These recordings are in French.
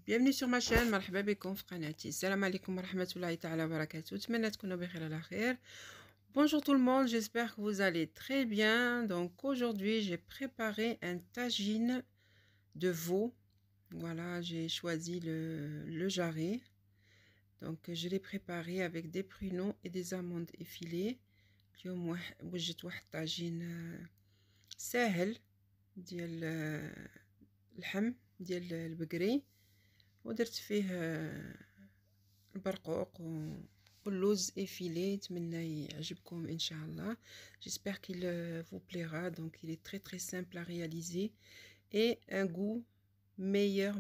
Bienvenue sur ma chaîne, مرحبا بكم في قناتي. السلام عليكم ورحمة الله تعالى وبركاته. أتمنى تكونوا بخير على خير. Bonjour tout le monde, j'espère que vous allez très bien. Donc aujourd'hui, j'ai préparé un tagine de veau. Voilà, j'ai choisi le jarret. Donc je l'ai préparé avec des pruneaux et des amandes effilées. اليوم وجدت واحد طاجين ساهل ديال اللحم ديال البقري ودرت فيه البرقوق واللوز effilé. نتمنى يعجبكم ان شاء الله. J'espère qu'il vous plaira. Donc il est très simple à réaliser et un goût meilleur.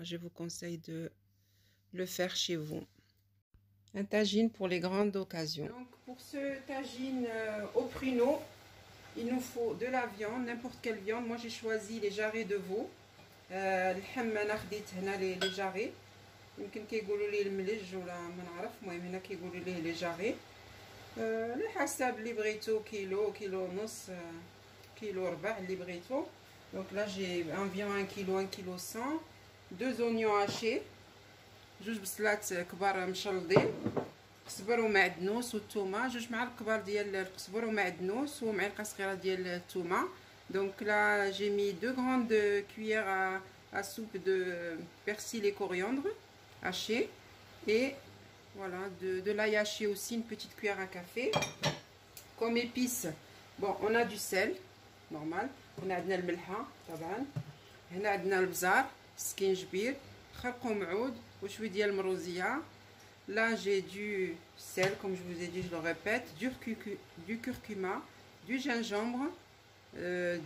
Je vous conseille de le faire chez vous. Un tagine pour les grandes occasions. Donc pour ce tagine au pruneau, il nous faut de la viande, n'importe quelle viande. Moi j'ai choisi les jarrets de veau. اللحم انا خديت هنا لي جاري، يمكن كيقولوا ليه الملج ولا ما نعرف، المهم هنا كيقولوا ليه لي جاري. على حسب اللي بغيتو، كيلو ونص، كيلو ربع اللي بغيتو. دونك لا جي انفيون 1 كيلو 1 كيلو 100. 2 اونيون هاشي، جوج بصلات كبار مشلضين، قزبر ومعدنوس والثومه، جوج معالق كبار ديال القزبر ومعدنوس ومعلقه صغيره ديال الثومه. Donc là j'ai mis 2 grandes cuillères à soupe de persil et coriandre haché, et voilà de l'ail haché aussi, une petite cuillère à café. Comme épices, bon, on a du sel normal، هنا عندنا الملحه طبعا، هنا عندنا البزار، سكينجبير، خرق ومعود وشويه ديال المروزيه. Là j'ai du sel, comme je vous ai dit, je le répète, du curcuma, du gingembre,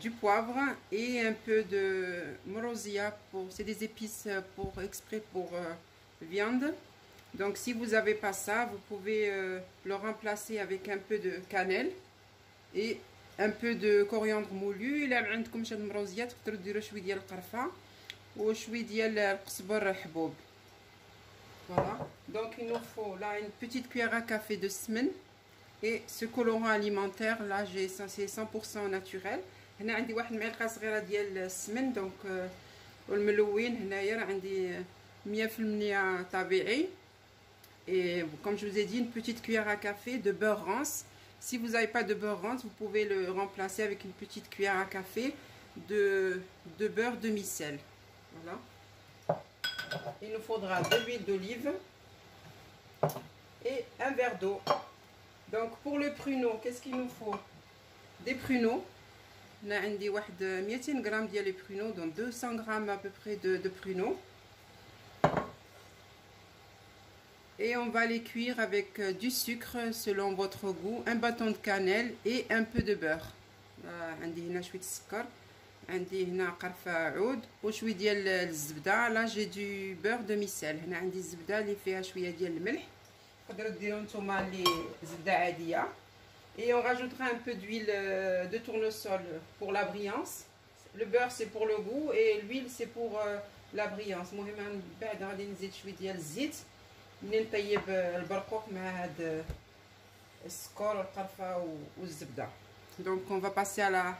du poivre et un peu de morosia. C'est des épices pour exprès pour viande. Donc si vous n'avez pas ça, vous pouvez le remplacer avec un peu de cannelle et un peu de coriandre moulu. إلا ما عندكمش هاد المروزيا تقدروا ديروا شويه ديال القرفه وشويه ديال القزبر حبوب. Voilà, donc il nous faut là une petite cuillère à café de semen. Et ce colorant alimentaire là, j'ai ça, c'est 100% naturel. هنا عندي واحد المعلقه صغيره ديال السمن، دونك والملون هنايا راه عندي 100% طبيعي. Et comme je vous ai dit, une petite cuillère à café de beurre rance. Si vous n'avez pas de beurre rance, vous pouvez le remplacer avec une petite cuillère à café de beurre demi-sel. Voilà. Il nous faudra de l'huile d'olive et un verre d'eau. Donc pour le pruneau, qu'est-ce qu'il nous faut? Des pruneaux. هنا عندي واحد 200 غرام ديال لي pruneaux, donc 200 grammes à peu près de pruneaux. Et on va les cuire avec du sucre selon votre goût, un bâton de cannelle et un peu de beurre. عندي هنا شويه السكر، عندي هنا قرفه عود وشويه ديال الزبده. لا جي دو بور دمي سيل، هنا عندي الزبده اللي فيها شويه ديال الملح، تقدروا ديروا نتوما اللي زبده عاديه. Et on rajoutera un peu d'huile de tournesol pour la brillance. Le beurre c'est pour le goût et l'huile c'est pour la brillance. المهم من بعد غادي نزيد شويه ديال الزيت منين نطيب البرقوق مع هاد السكر والقرفه والزبده. Donc on va passer à la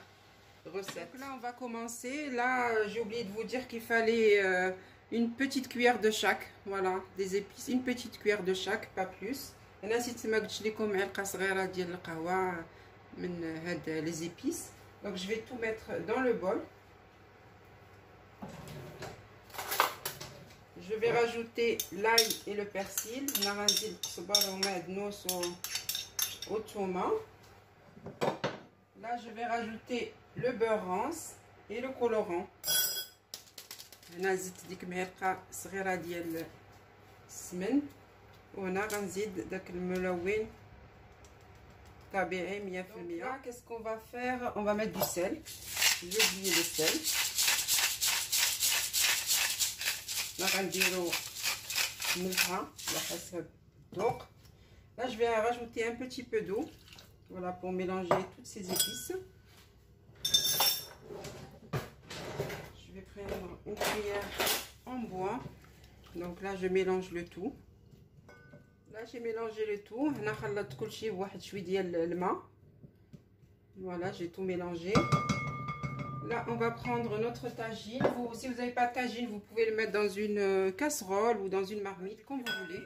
recette. Donc là on va commencer. Là j'ai oublié de vous dire qu'il fallait une petite cuillère de chaque. Voilà, des épices, une petite cuillère de chaque, pas plus. انا نسيت ما قلتش لكم معلقه صغيره ديال القهوه من هاد les épices. Donc je vais tout mettre dans le bol. Je vais rajouter l'ail et le persil. هنا غنزيد القزبر ومعدنوس والثومه. Là je vais rajouter le beurre rance et le colorant. هنا زدت ديك معلقه صغيره ديال السمن، وهنا غنزيد داك الملون طبيعي 100%. Là qu'est-ce qu'on va faire? On va mettre du sel. J'ai oublié le sel. Là غنديرو ملحه على حسب الذوق. Là je vais rajouter un petit peu d'eau, voilà, pour mélanger toutes ces épices. Je vais prendre une cuillère en bois. Donc là je mélange le tout. Là j'ai mélangé le tout. هنا خلطت كلشي بواحد شويه ديال الماء. Voilà, j'ai tout mélangé. Là, on va prendre notre tagine. Si vous n'avez pas de tagine, vous pouvez le mettre dans une casserole ou dans une marmite, comme vous voulez.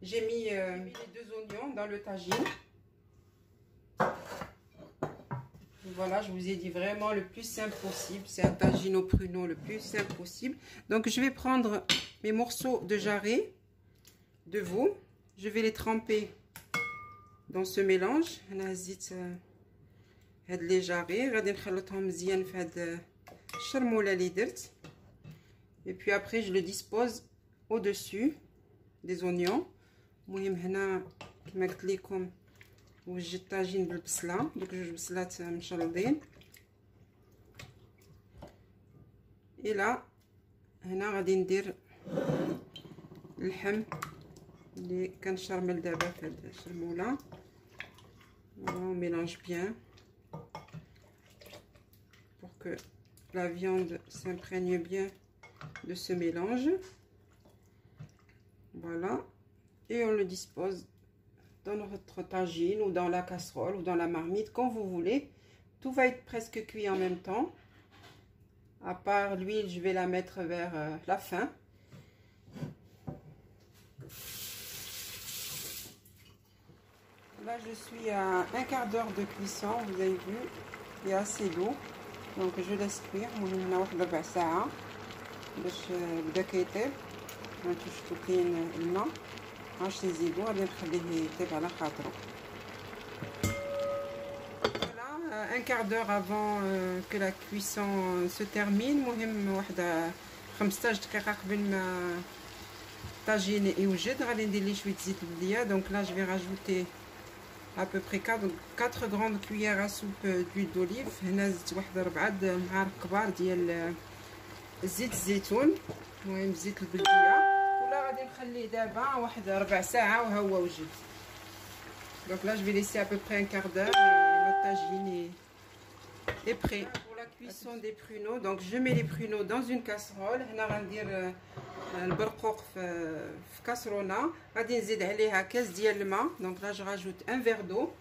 J'ai mis les 2 oignons dans le tagine. Voilà, je vous ai dit vraiment le plus simple possible. C'est un tagine au pruneau le plus simple possible. Donc, je vais prendre mes morceaux de jarret de veau. Je vais les tremper dans ce mélange. هاد لي جاري غادي نخلطهم مزيان في هاد الشرموله اللي درت. Et puis après je le dispose au-dessus des oignons. المهم هنا كما قلت لكم وجدت الطاجين بالبصله، دوك 2 بصلات مشلضين. الى هنا غادي ندير اللحم اللي كنشرمل دابا في هاد الشرموله. On mélange bien pour que la viande s'imprègne bien de ce mélange. Voilà, et on le dispose dans notre tagine ou dans la casserole ou dans la marmite, comme vous voulez. Tout va être presque cuit en même temps, à part l'huile, je vais la mettre vers la fin. Là, je suis à 1/4 d'heure de cuisson, vous avez vu, il y a assez d'eau. Donc je laisse cuire. هنا واحد 4 ساعة باش بدا كيطيب. هانتو شفتو كاين الماء، مابغاش نزيدو، غادي نخليه يطيب على خاطرو. Voilà, 1/4 d'heure avant que la cuisson se termine. المهم واحد 15 دقيقة قبل ما الطاجين يوجد غادي ندير ليه شوية زيت البلية. Donc là je vais rajouter à peu près 4 grandes cuillères à soupe d'huile d'olive. هنا زدت واحد 4 معالق كبار ديال زيت الزيتون، المهم زيت البلديه. ولا غادي نخليه دابا واحد 4 ساعة وهو وجد. Donc là je vais laisser à peu près 1/4 d'heure et notre tagine est prêt. Pour la cuisson des pruneaux, donc je mets les pruneaux dans une casserole. هنا غندير البرقوق في كاسرونه، غادي نزيد عليها كاس ديال الماء. Donc là je rajoute un verre d'eau.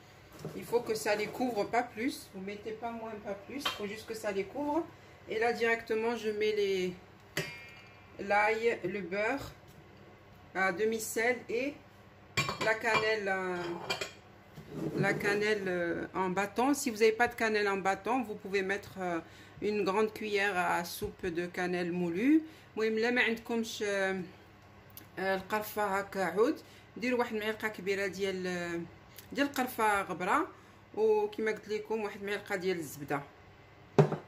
Il faut que ça les couvre, pas plus. Vous mettez pas moins, pas plus. Il faut juste que ça les couvre. Et là directement je mets l'ail, le beurre à demi-sel et la cannelle en bâton. Si vous n'avez pas de cannelle en bâton, vous pouvez mettre une grande cuillère à soupe de cannelle moulue. المهم لا ما عندكمش القرفه هكا عود، ديروا واحد المعلقه كبيره ديال القرفه غبره، وكما قلت لكم واحد المعلقه ديال الزبده.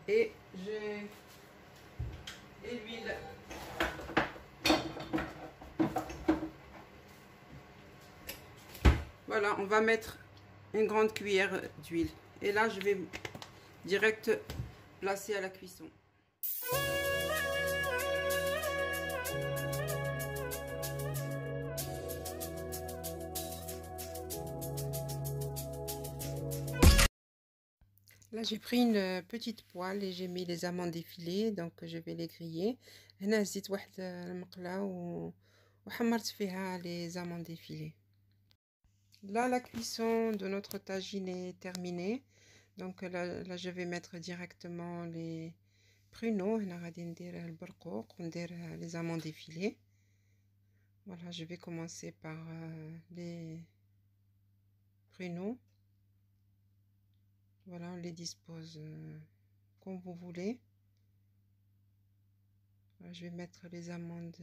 Et l'huile. Voilà, on va mettre une grande cuillère d'huile. Et là, je vais direct placer à la cuisson. Là, j'ai pris une petite poêle et j'ai mis les amandes effilées, donc je vais les griller. هنا زيت واحد المقلة وحمرت فيها les amandes effilées. Là, la cuisson de notre tagine est terminée. Donc là, je vais mettre directement les pruneaux. هنا غادي ندير البرقوق وندير les amandes effilées. Voilà, je vais commencer par les pruneaux. Voilà, on les dispose comme vous voulez. Voilà, je vais mettre les amandes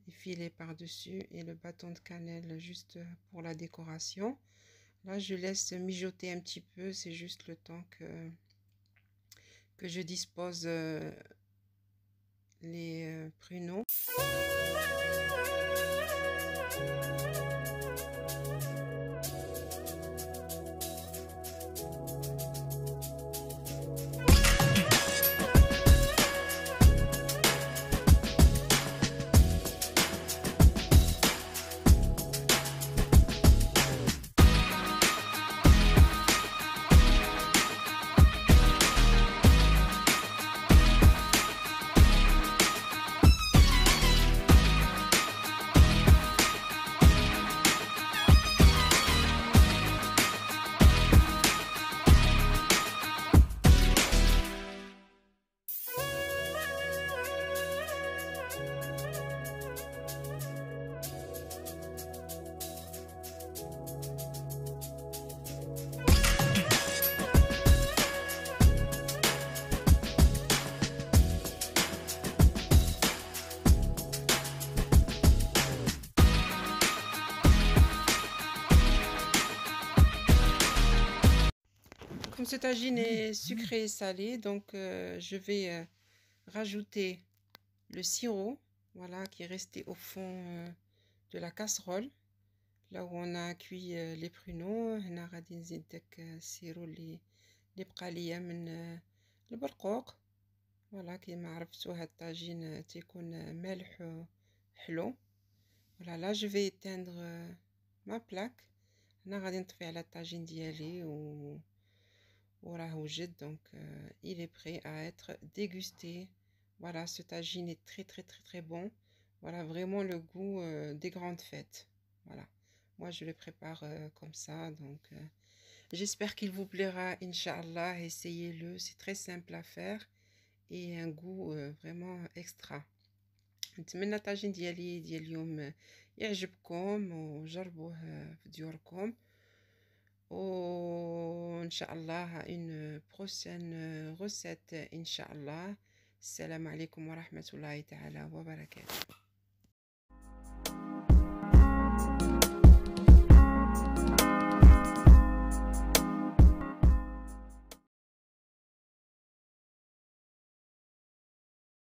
effilées par-dessus et le bâton de cannelle juste pour la décoration. Là, je laisse mijoter un petit peu, c'est juste le temps que je dispose les pruneaux. comme ce tagine est sucré et salé, donc je vais rajouter le sirop, voilà, qui est resté au fond de la casserole, là où on a cuit les pruneaux. هنا غادي نزيد داك السيرو اللي بقى ليا من البرقوق. فوالا كيما عرفتو هاد الطاجين تيكون مالح حلو. فوالا لا جو في éteindre ما بلاك. هنا غادي نطفي على الطاجين ديالي وراه وجد. donc il est prêt à être dégusté. Voilà, ce tagine est très bon. Voilà, vraiment le goût des grandes fêtes. Voilà, moi je le prépare comme ça. Donc j'espère qu'il vous plaira, Inch'Allah. Essayez-le, c'est très simple à faire et un goût vraiment extra. نتمنى الطاجين ديال اليوم يعجبكم وجربوه في ديوركم. Inch'Allah, une prochaine recette, Inch'Allah. Salam alaikum wa rahmatullahi ta'ala wa barakatuh.